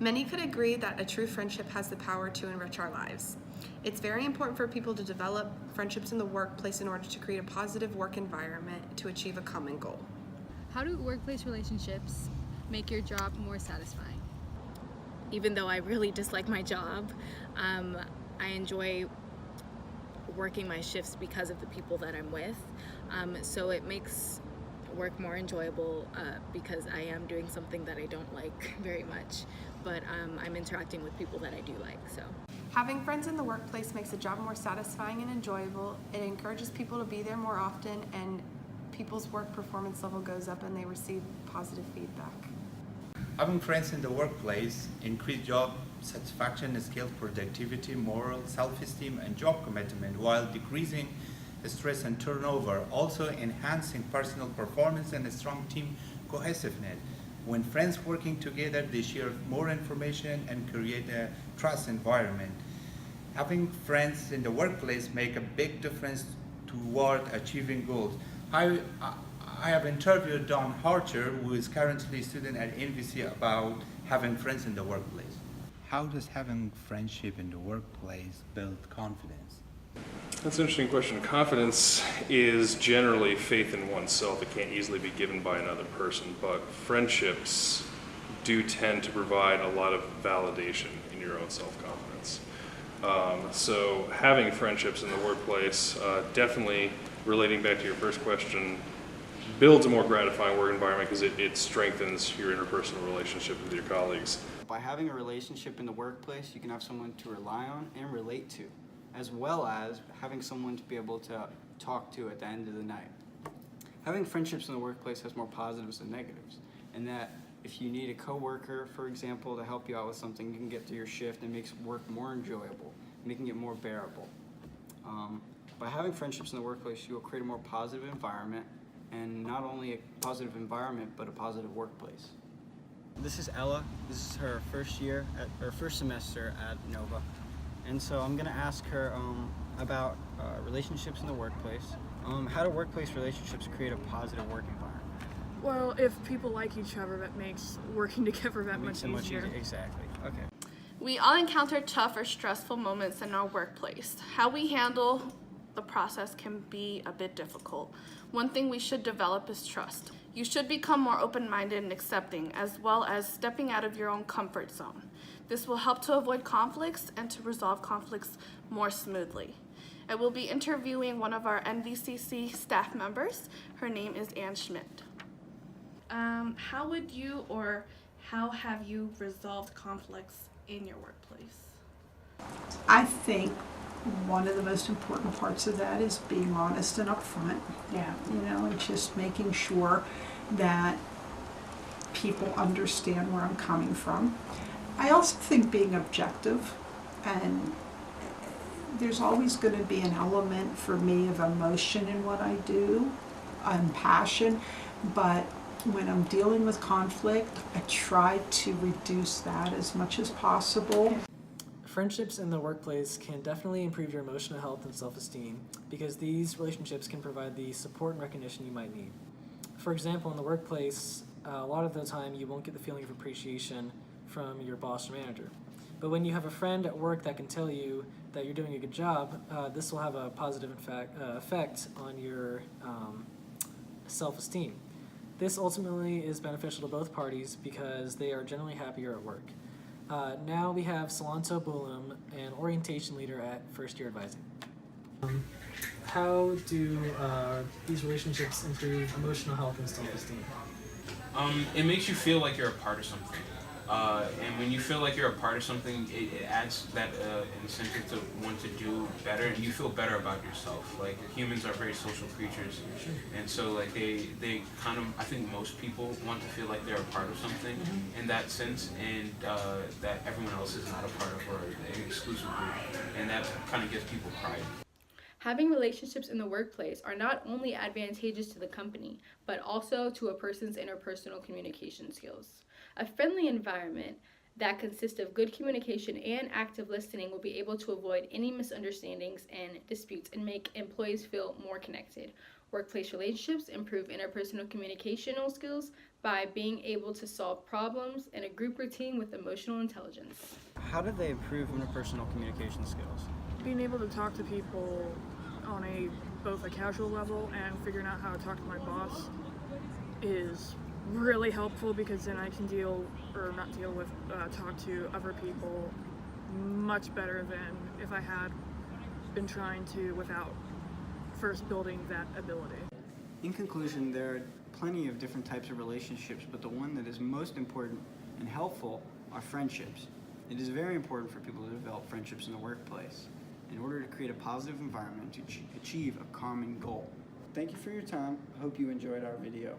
Many could agree that a true friendship has the power to enrich our lives. It's very important for people to develop friendships in the workplace in order to create a positive work environment to achieve a common goal. How do workplace relationships make your job more satisfying? Even though I really dislike my job, I enjoy working my shifts because of the people that I'm with. So it makes work more enjoyable because I am doing something that I don't like very much, but I'm interacting with people that I do like. So Having friends in the workplace makes the job more satisfying and enjoyable. It encourages people to be there more often, and people's work performance level goes up and they receive positive feedback. Having friends in the workplace increase job satisfaction, skills, productivity, moral, self-esteem, and job commitment while decreasing stress and turnover, also enhancing personal performance and a strong team cohesiveness. When friends working together, they share more information and create a trust environment. Having friends in the workplace make a big difference toward achieving goals. I have interviewed Don Harcher, who is currently a student at NVC, about having friends in the workplace. How does having friendship in the workplace build confidence? That's an interesting question. Confidence is generally faith in oneself. It can't easily be given by another person, but friendships do tend to provide a lot of validation in your own self-confidence. So having friendships in the workplace, definitely relating back to your first question, builds a more gratifying work environment because it strengthens your interpersonal relationship with your colleagues. By having a relationship in the workplace, you can have someone to rely on and relate to, as well as having someone to be able to talk to at the end of the night. Having friendships in the workplace has more positives than negatives, in that if you need a coworker, for example, to help you out with something, you can get through your shift and it makes work more enjoyable, making it more bearable. By having friendships in the workplace, you will create a more positive environment, and not only a positive environment, but a positive workplace. This is Ella. This is her first semester at Nova. And so I'm gonna ask her about relationships in the workplace. How do workplace relationships create a positive work environment? Well, if people like each other, that makes working together that much easier. Exactly. Okay. We all encounter tough or stressful moments in our workplace. How we handle the process can be a bit difficult. One thing we should develop is trust. You should become more open-minded and accepting, as well as stepping out of your own comfort zone. This will help to avoid conflicts and to resolve conflicts more smoothly. I will be interviewing one of our NVCC staff members. Her name is Ann Schmidt. How would you or how have you resolved conflicts in your workplace? I think one of the most important parts of that is being honest and upfront. Yeah. And just making sure that people understand where I'm coming from. I also think being objective, and there's always going to be an element for me of emotion in what I do, and passion, but when I'm dealing with conflict, I try to reduce that as much as possible. Friendships in the workplace can definitely improve your emotional health and self-esteem because these relationships can provide the support and recognition you might need. For example, in the workplace, a lot of the time you won't get the feeling of appreciation from your boss or manager. But when you have a friend at work that can tell you that you're doing a good job, this will have a positive effect on your self-esteem. This ultimately is beneficial to both parties because they are generally happier at work. Now we have Solanto Bulum, an orientation leader at First Year Advising. How do these relationships improve emotional health and self-esteem? It makes you feel like you're a part of something. And when you feel like you're a part of something, it adds that incentive to want to do better, and you feel better about yourself. Like, humans are very social creatures, and so like they kind of, I think most people want to feel like they're a part of something in that sense, and that everyone else is not a part of or an exclusive group, and that kind of gives people pride. Having relationships in the workplace are not only advantageous to the company, but also to a person's interpersonal communication skills. A friendly environment that consists of good communication and active listening will be able to avoid any misunderstandings and disputes and make employees feel more connected. Workplace relationships improve interpersonal communicational skills by being able to solve problems in a group or team with emotional intelligence. How do they improve interpersonal communication skills? Being able to talk to people on both a casual level and figuring out how to talk to my boss is really helpful, because then I can talk to other people much better than if I had been trying to without first building that ability. In conclusion, there are plenty of different types of relationships, but the one that is most important and helpful are friendships. It is very important for people to develop friendships in the workplace in order to create a positive environment to achieve a common goal. Thank you for your time. I hope you enjoyed our video.